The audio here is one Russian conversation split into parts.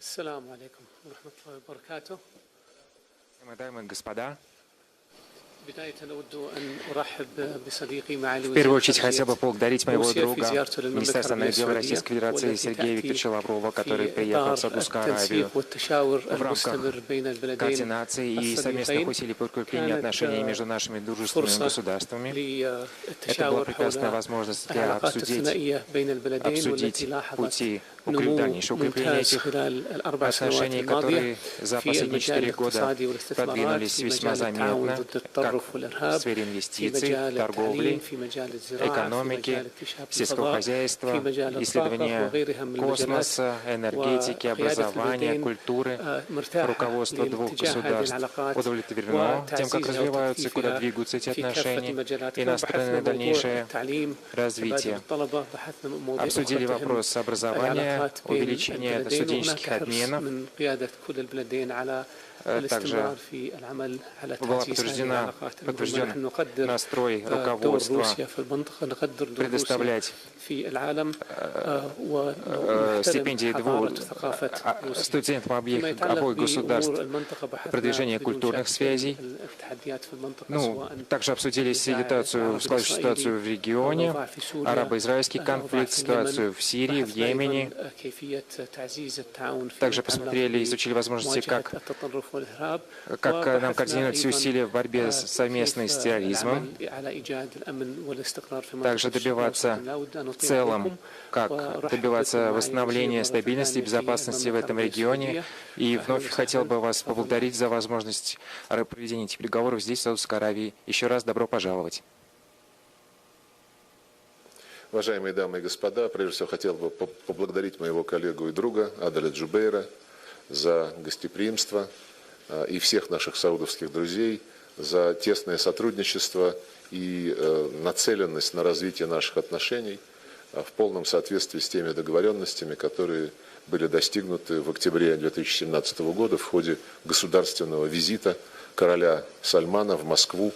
السلام عليكم ورحمة الله وبركاته. Дамы и господа, بداية أود أن أرحب بصديقي معالي в وزير первую очередь хотел бы خارجية поблагодарить моего روسيا في друга, زيارته للمملكة министра العربية иностранных дел السعودية Российской Федерации والتي Сергея تأتي Викторовича Лаврова, который في приехал إطار в Саудовскую التنسيق Аравию والتشاور в рамках المستمر بين البلدين координации и совместных الصديقين. усилий по укреплению كانت отношений между нашими дружественными فرصة государствами. Это была للتشاور прекрасная حول возможность для العلاقات обсудить الثنائية بين البلدين والتي لاحظت пути نمو дальнейшего укрепления ممتاز этих خلال الأربع سنوات отношений, الماضية которые за في последние المجال 4 года الاقتصادي والاستثمارات продвинулись في весьма مجال التعاون заметно, ضد как التطرف в والإرهاب сфере في инвестиций, مجال التعليم торговли, في مجال الزراعة في экономики, مجال اكتشاف сельского الفضاء في хозяйства, مجال الطاقة исследования وغيرها من المجالات космоса, энергетики, وقيادة образования, البلدين культуры. مرتاحة Руководство двух لاتجاه هذه государств العلاقات удовлетворено тем, как وتعزيزها развиваются и куда وتكثيفها двигаются эти في كافة отношения المجالات. и كان настроены بحثنا на موضوع дальнейшее التعليم تبادل развитие. الطلبة بحثنا مواضيع Обсудили أخرى تهم вопрос образования, العلاقات بين увеличения البلدين وهناك студенческих حرص обменов. من قيادة كل البلدين على الاستمرار في العمل على تعزيز هذه العلاقات. نحن نقدر настрой دور руководства روسيا في المنطقة، نقدر دور روسيا предоставлять في العالم ونحترم стипендии حضارة وثقافة روسيا. студентам فيما يتعلق обоих государств, بأمور المنطقة بحثنا продвижение بدون культурных شك связей. التحديات في المنطقة سواء Также обсудили ситуацию, складывающую ситуацию в регионе, арабо-израильский конфликт, ситуацию в Сирии, в Йемене. Также посмотрели, изучили возможности, как нам координировать все усилия в борьбе совместной с терроризмом, также добиваться в целом, как добиваться восстановления стабильности и безопасности в этом регионе. И вновь хотел бы вас поблагодарить за возможность проведения этих переговоров здесь, в Саудовской Аравии. Еще раз добро пожаловать. Уважаемые дамы и господа, прежде всего хотел бы поблагодарить моего коллегу и друга Аделя Джубейра за гостеприимство и всех наших саудовских друзей за тесное сотрудничество и нацеленность на развитие наших отношений в полном соответствии с теми договоренностями, которые были достигнуты в октябре 2017 года в ходе государственного визита короля Сальмана в Москву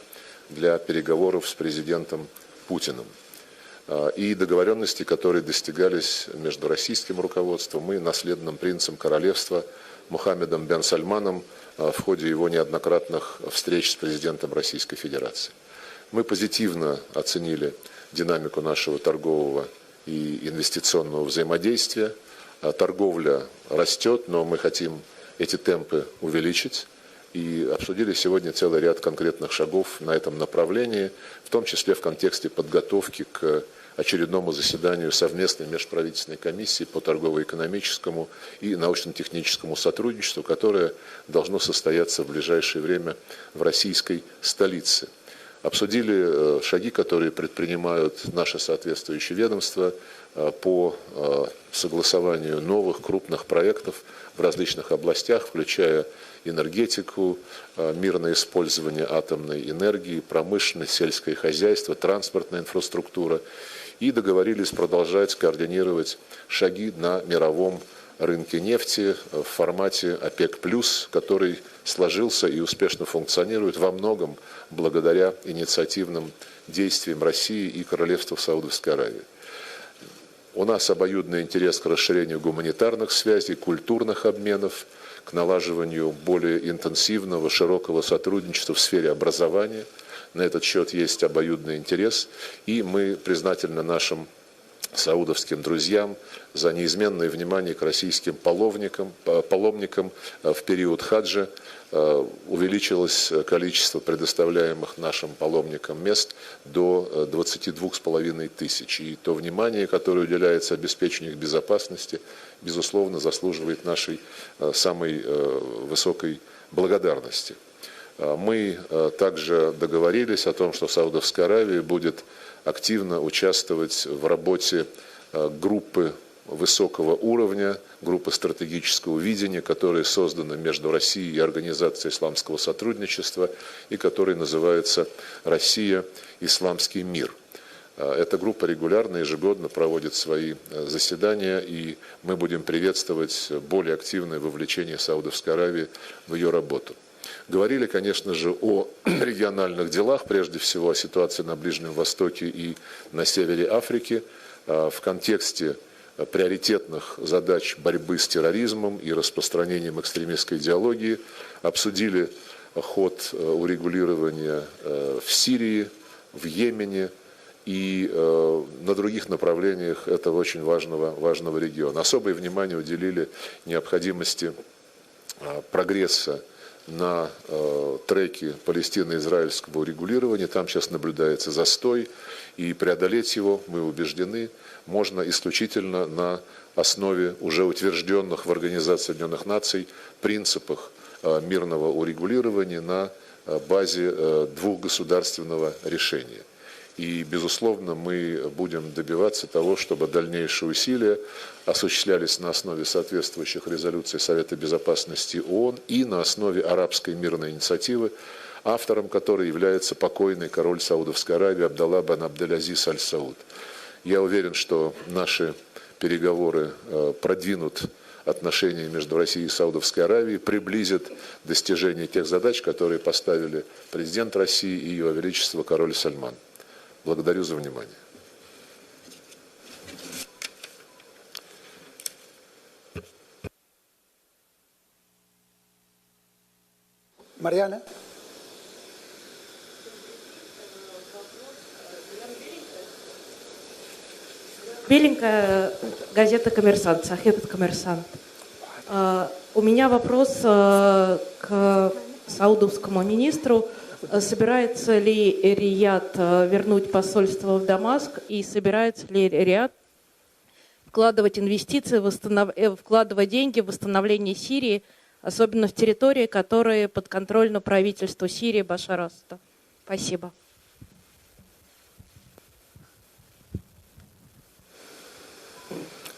для переговоров с президентом Путиным. И договоренности, которые достигались между российским руководством и наследным принцем королевства Мухаммедом бен Сальманом в ходе его неоднократных встреч с президентом Российской Федерации. Мы позитивно оценили динамику нашего торгового и инвестиционного взаимодействия. Торговля растет, но мы хотим эти темпы увеличить. И обсудили сегодня целый ряд конкретных шагов на этом направлении, в том числе в контексте подготовки к очередному заседанию совместной межправительственной комиссии по торгово-экономическому и научно-техническому сотрудничеству, которое должно состояться в ближайшее время в российской столице. Обсудили шаги, которые предпринимают наши соответствующие ведомства по согласованию новых крупных проектов в различных областях, включая энергетику, мирное использование атомной энергии, промышленность, сельское хозяйство, транспортная инфраструктура. И договорились продолжать координировать шаги на мировом рынке нефти в формате ОПЕК+, который сложился и успешно функционирует во многом благодаря инициативным действиям России и Королевства Саудовской Аравии. У нас обоюдный интерес к расширению гуманитарных связей, культурных обменов, к налаживанию более интенсивного, широкого сотрудничества в сфере образования. На этот счет есть обоюдный интерес, и мы признательны нашим саудовским друзьям за неизменное внимание к российским паломникам в период хаджа. Увеличилось количество предоставляемых нашим паломникам мест до 22,5 тысяч. И то внимание, которое уделяется обеспечению их безопасности, безусловно, заслуживает нашей самой высокой благодарности. Мы также договорились о том, что Саудовская Аравия будет активно участвовать в работе группы высокого уровня, группы стратегического видения, которая создана между Россией и Организацией исламского сотрудничества и которая называется «Россия. Исламский мир». Эта группа регулярно, ежегодно проводит свои заседания, и мы будем приветствовать более активное вовлечение Саудовской Аравии в ее работу. Говорили, конечно же, о региональных делах, прежде всего о ситуации на Ближнем Востоке и на севере Африки в контексте приоритетных задач борьбы с терроризмом и распространением экстремистской идеологии, обсудили ход урегулирования в Сирии, в Йемене и на других направлениях этого очень важного региона. Особое внимание уделили необходимости прогресса на треке палестино-израильского урегулирования. Там сейчас наблюдается застой, и преодолеть его, мы убеждены, можно исключительно на основе уже утвержденных в Организации Объединенных Наций принципах мирного урегулирования на базе двухгосударственного решения. И, безусловно, мы будем добиваться того, чтобы дальнейшие усилия осуществлялись на основе соответствующих резолюций Совета Безопасности ООН и на основе арабской мирной инициативы, автором которой является покойный король Саудовской Аравии Абдалла бен Абдель-Азиз аль-Сауд. Я уверен, что наши переговоры продвинут отношения между Россией и Саудовской Аравией, приблизят достижение тех задач, которые поставили президент России и Его Величество король Сальман. Благодарю за внимание. Марьяна. Беленькая, газета «Коммерсант», Сахиб «Коммерсант». У меня вопрос к саудовскому министру. Собирается ли Рияд вернуть посольство в Дамаск и собирается ли Рияд вкладывать инвестиции, вкладывать деньги в восстановление Сирии, особенно в территории, которые подконтрольны правительству Сирии Башар Асада? Спасибо.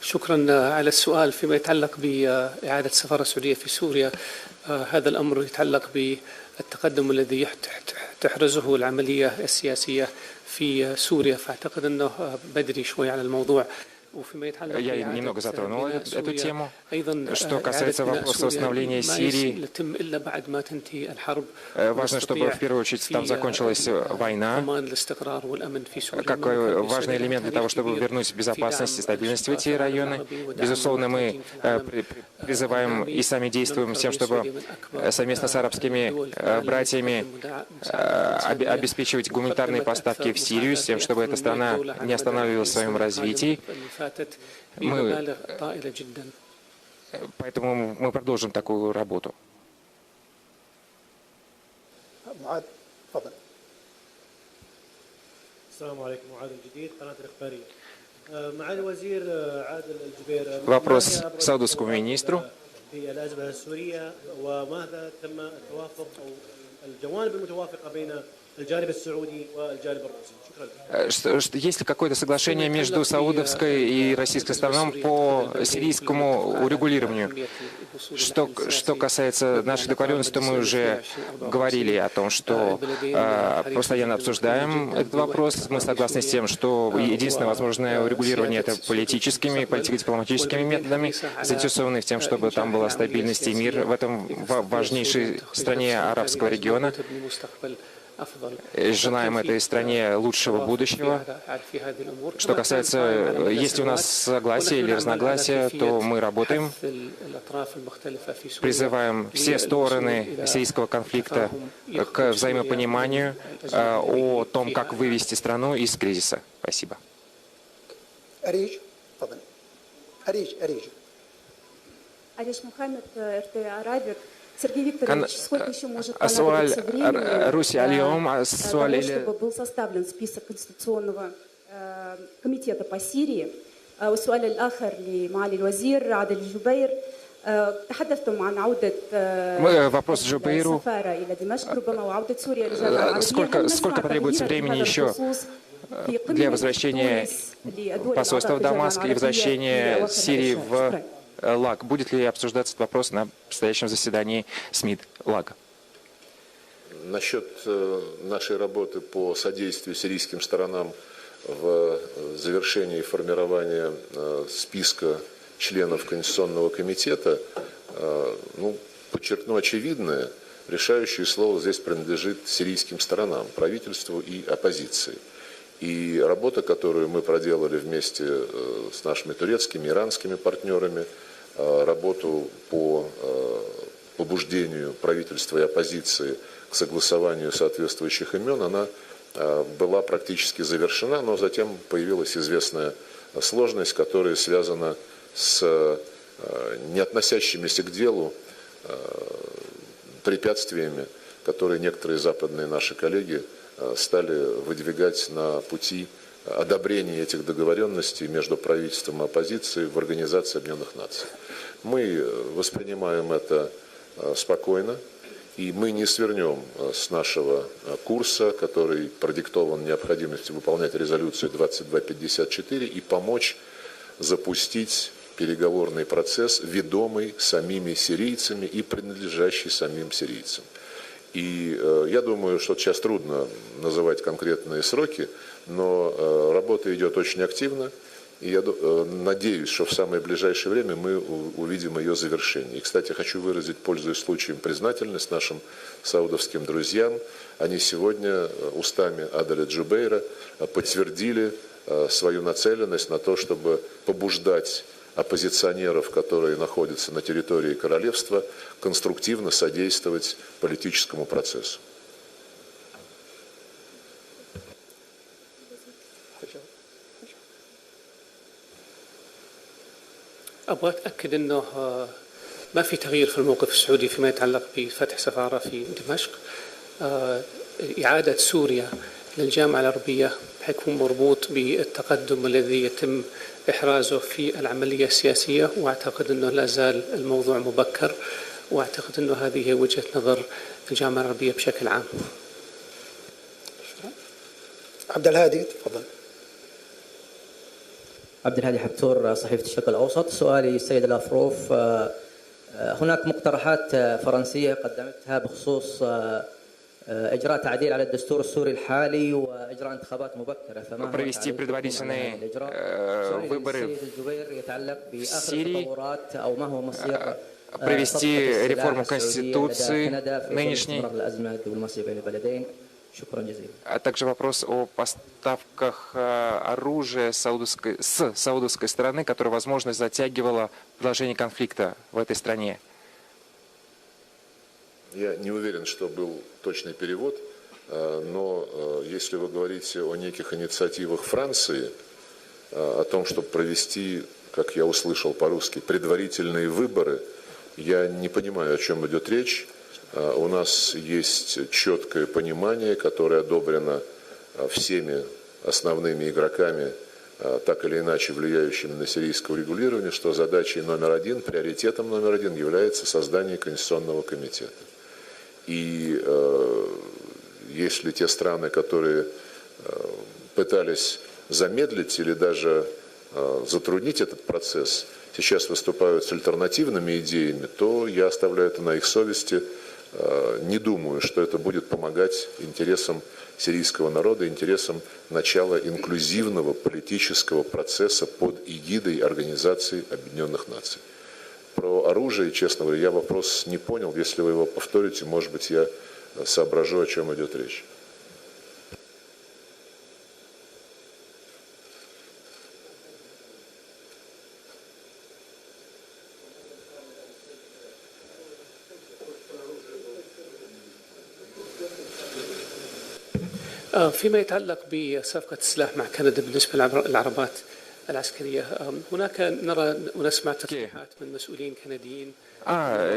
شكرا على السؤال. فيما يتعلق بإعادة السفارة السعودية في سوريا، هذا الأمر يتعلق بالتقدم الذي تحرزه العملية السياسية في سوريا، فأعتقد أنه بدري شوي على الموضوع. Я немного затронул эту тему. Что касается вопроса восстановления Сирии, важно, чтобы в первую очередь там закончилась война, как важный элемент для того, чтобы вернуть безопасность и стабильность в эти районы. Безусловно, мы призываем и сами действуем с тем, чтобы совместно с арабскими братьями обеспечивать гуманитарные поставки в Сирию, с тем, чтобы эта страна не останавливалась в своем развитии. Поэтому мы продолжим такую работу. Вопрос саудовскому министру. Есть ли какое-то соглашение между саудовской и российской сторонами по сирийскому урегулированию? Что касается наших договоренностей, то мы уже говорили о том, что постоянно обсуждаем этот вопрос. Мы согласны с тем, что единственное возможное урегулирование — это политико-дипломатическими методами, заинтересованы в тем, чтобы там была стабильность и мир в этом важнейшей стране арабского региона. Желаем этой стране лучшего будущего. Что касается, если у нас согласие или разногласия, то мы работаем, призываем все стороны сирийского конфликта к взаимопониманию о том, как вывести страну из кризиса. Спасибо. Ариш Мухаммед, РТ Арабик. Сергей Викторович, сколько еще может понадобиться времени для того, чтобы был составлен список Конституционного комитета по Сирии? والسؤال الآخر لمعالي الوزير عادل الجبير تحدثتم عن عودة السفارة إلى دمشق ربما وعودة سوريا للجامعة العربية. Сколько потребуется времени еще для возвращения посольства в Дамаск и возвращения Сирии в ЛАГ? Будет ли обсуждаться этот вопрос на предстоящем заседании СМИТ ЛАГ? Насчет нашей работы по содействию сирийским сторонам в завершении формирования списка членов Конституционного комитета, подчеркну очевидное, решающее слово здесь принадлежит сирийским сторонам, правительству и оппозиции. И работа, которую мы проделали вместе с нашими турецкими, иранскими партнерами, работу по побуждению правительства и оппозиции к согласованию соответствующих имен, она была практически завершена, но затем появилась известная сложность, которая связана с не относящимися к делу препятствиями, которые некоторые западные наши коллеги стали выдвигать на пути одобрения этих договоренностей между правительством и оппозицией в Организации Объединенных Наций. Мы воспринимаем это спокойно, и мы не свернем с нашего курса, который продиктован необходимостью выполнять резолюцию 2254 и помочь запустить переговорный процесс, ведомый самими сирийцами и принадлежащий самим сирийцам. И я думаю, что сейчас трудно называть конкретные сроки, но работа идет очень активно. И я надеюсь, что в самое ближайшее время мы увидим ее завершение. И, кстати, хочу выразить, пользуясь случаем, признательность нашим саудовским друзьям. Они сегодня устами Аделя Джубейра подтвердили свою нацеленность на то, чтобы побуждать оппозиционеров, которые находятся на территории королевства, конструктивно содействовать политическому процессу. أبغى أتأكد أنه ما في تغيير في الموقف السعودي فيما يتعلق بفتح سفارة في دمشق. إعادة سوريا للجامعة العربية حيكون مربوط بالتقدم الذي يتم إحرازه في العملية السياسية، وأعتقد أنه لا زال الموضوع مبكر، وأعتقد أنه هذه هي وجهة نظر الجامعة العربية بشكل عام. عبد الهادي تفضل. عبد الهادي حبتور، صحيفة الشرق الأوسط. سؤالي السيد الأفروف، هناك مقترحات فرنسية قدمتها بخصوص إجراء تعديل على الدستور السوري الحالي وإجراء انتخابات مبكرة، فما هو провести предварительные выборы в Сирии, провести реформу Конституции нынешней, а также вопрос о поставках оружия с саудовской стороны, которое, возможно, затягивало продолжение конфликта в этой стране. Я не уверен, что был точный перевод, но если вы говорите о неких инициативах Франции, о том, чтобы провести, как я услышал по-русски, предварительные выборы, я не понимаю, о чем идет речь. У нас есть четкое понимание, которое одобрено всеми основными игроками, так или иначе влияющими на сирийское урегулирование, что задачей номер один, приоритетом номер один является создание Конституционного комитета. И если те страны, которые пытались замедлить или даже затруднить этот процесс, сейчас выступают с альтернативными идеями, то я оставляю это на их совести. Не думаю, что это будет помогать интересам сирийского народа, интересам начала инклюзивного политического процесса под эгидой Организации Объединенных Наций. Про оружие, честно говоря, я вопрос не понял. Если вы его повторите, может быть, я соображу, о чем идет речь. فيما يتعلق بصفقة السلاح مع كندا بالنسبة للعربات العسكرية، هناك نرى ونسمع تصريحات من مسؤولين كنديين.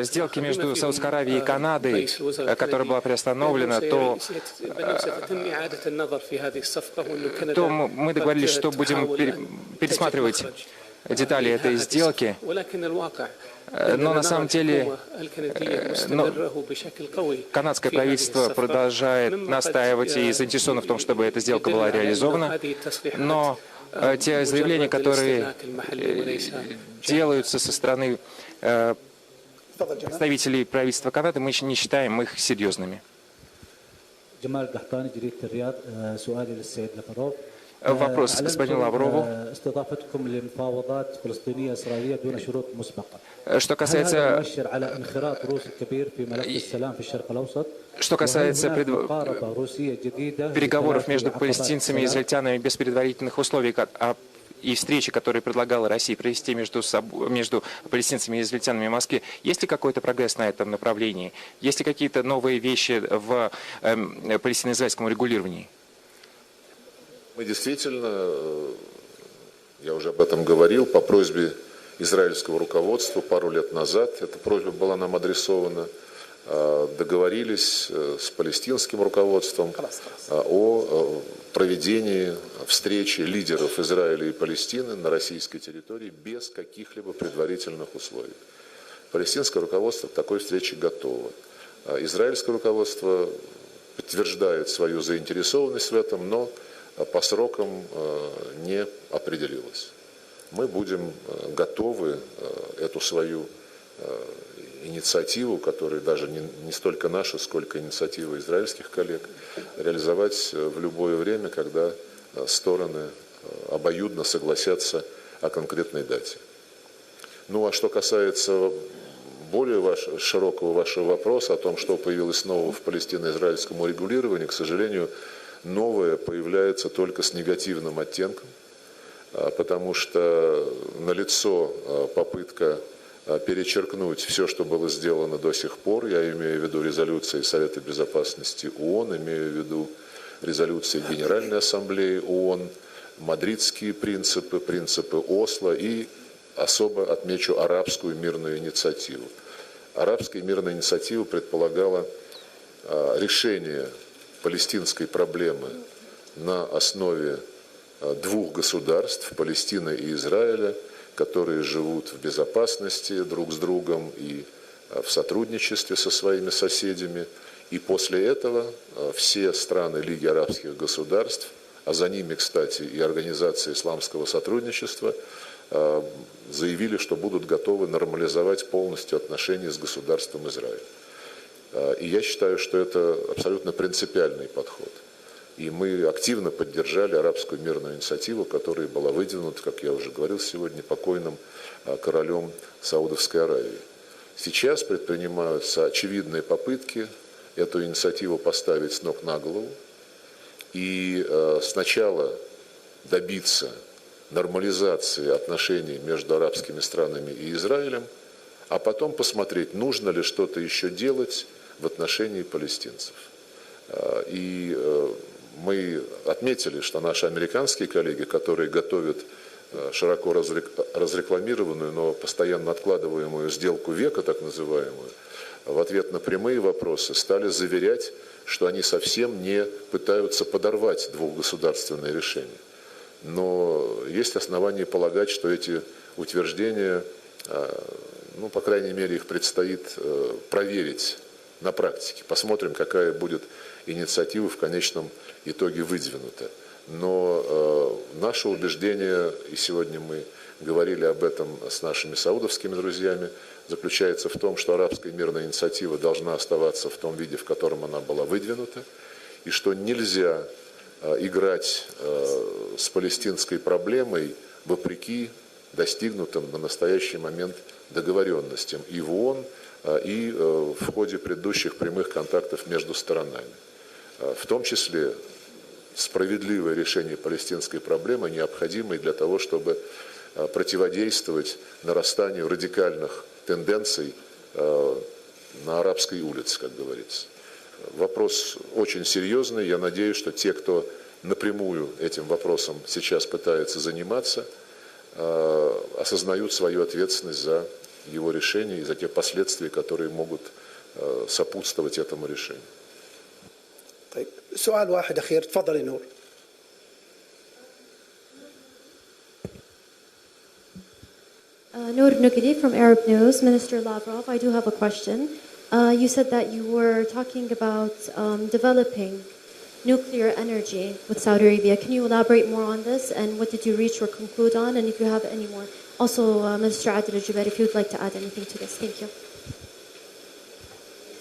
Сделки между Саудовской Аравией и Канадой, которая была приостановлена, то мы договорились, что будем пересматривать детали этой сделки. Но на самом деле канадское правительство продолжает настаивать и заинтересовано в том, чтобы эта сделка была реализована. Но те заявления, которые делаются со стороны представителей правительства Канады, мы не считаем их серьезными. Вопрос господину Лаврову. Что касается переговоров между палестинцами и израильтянами без предварительных условий и встречи, которые предлагала Россия провести между палестинцами и израильтянами в Москве, есть ли какой-то прогресс на этом направлении? Есть ли какие-то новые вещи в палестино-израильском регулировании? Мы действительно, я уже об этом говорил, по просьбе израильского руководства пару лет назад, эта просьба была нам адресована, договорились с палестинским руководством о проведении встречи лидеров Израиля и Палестины на российской территории без каких-либо предварительных условий. Палестинское руководство к такой встрече готово. Израильское руководство подтверждает свою заинтересованность в этом, но по срокам не определилось. Мы будем готовы эту свою инициативу, которая даже не столько наша, сколько инициатива израильских коллег, реализовать в любое время, когда стороны обоюдно согласятся о конкретной дате. Ну а что касается более широкого вашего вопроса о том, что появилось нового в палестино-израильском урегулировании, к сожалению, новое появляется только с негативным оттенком, потому что налицо попытка перечеркнуть все, что было сделано до сих пор. Я имею в виду резолюции Совета Безопасности ООН, имею в виду резолюции Генеральной Ассамблеи ООН, мадридские принципы, принципы Осло и особо отмечу арабскую мирную инициативу. Арабская мирная инициатива предполагала решение палестинской проблемы на основе двух государств, Палестины и Израиля, которые живут в безопасности друг с другом и в сотрудничестве со своими соседями. И после этого все страны Лиги арабских государств, а за ними, кстати, и Организация исламского сотрудничества, заявили, что будут готовы нормализовать полностью отношения с государством Израиль. И я считаю, что это абсолютно принципиальный подход. И мы активно поддержали арабскую мирную инициативу, которая была выдвинута, как я уже говорил сегодня, покойным королем Саудовской Аравии. Сейчас предпринимаются очевидные попытки эту инициативу поставить с ног на голову и сначала добиться нормализации отношений между арабскими странами и Израилем, а потом посмотреть, нужно ли что-то еще делать в отношении палестинцев. И мы отметили, что наши американские коллеги, которые готовят широко разрекламированную, но постоянно откладываемую сделку века, так называемую, в ответ на прямые вопросы стали заверять, что они совсем не пытаются подорвать двухгосударственное решение. Но есть основания полагать, что эти утверждения, ну, по крайней мере, их предстоит проверить на практике. Посмотрим, какая будет инициатива в конечном итоге выдвинута. Но наше убеждение, и сегодня мы говорили об этом с нашими саудовскими друзьями, заключается в том, что арабская мирная инициатива должна оставаться в том виде, в котором она была выдвинута, и что нельзя играть с палестинской проблемой вопреки достигнутым на настоящий момент договоренностям и в ООН, и в ходе предыдущих прямых контактов между сторонами. В том числе справедливое решение палестинской проблемы необходимо и для того, чтобы противодействовать нарастанию радикальных тенденций на арабской улице, как говорится. Вопрос очень серьезный. Я надеюсь, что те, кто напрямую этим вопросом сейчас пытается заниматься, осознают свою ответственность за его решение и за те последствия, которые могут сопутствовать этому решению. سؤال واحد أخير تفضلي نور. Noor Nugedi from Arab News. Minister Lavrov, I do have a question. You said that you were talking about developing nuclear energy with Saudi Arabia. Can you elaborate more on this and what did you reach or conclude on? And if you have any more. Also, Minister Adel Jubair, if you would like to add anything to this. Thank you.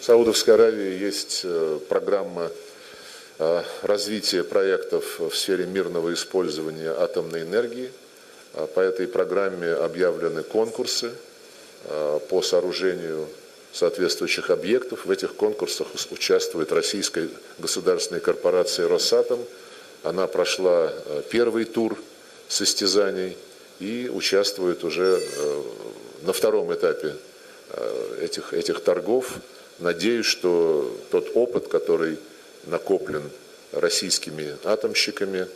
В Саудовской Аравии есть программа развитие проектов в сфере мирного использования атомной энергии. По этой программе объявлены конкурсы по сооружению соответствующих объектов. В этих конкурсах участвует российская государственная корпорация «Росатом». Она прошла первый тур состязаний и участвует уже на втором этапе этих торгов. Надеюсь, что тот опыт, который накоплен российскими атомщиками,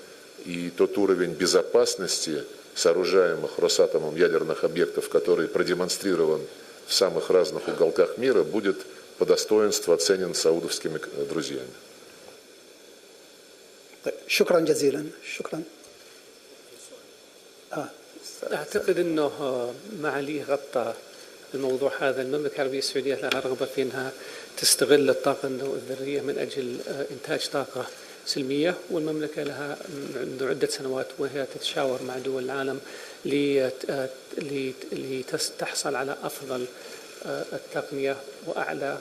и тот уровень безопасности сооружаемых Росатомом ядерных объектов, который продемонстрирован в самых разных уголках мира, будет по достоинству оценен саудовскими друзьями. شكرا جزيلا. شكرا. أعتقد أنه معاليه غطى الموضوع هذا. المملكة العربية السعودية لها رغبة في أنها تستغل الطاقة الذرية من أجل إنتاج طاقة سلمية، والمملكة لها منذ عدة سنوات وهي تتشاور مع دول العالم لتحصل على أفضل التقنية وأعلى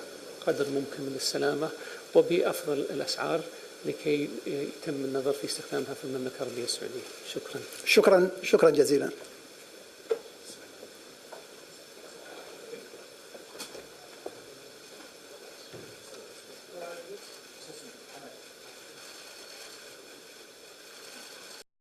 قدر ممكن من السلامة وبأفضل الأسعار لكي يتم النظر في استخدامها في المملكة العربية السعودية. شكرا. شكرا جزيلا.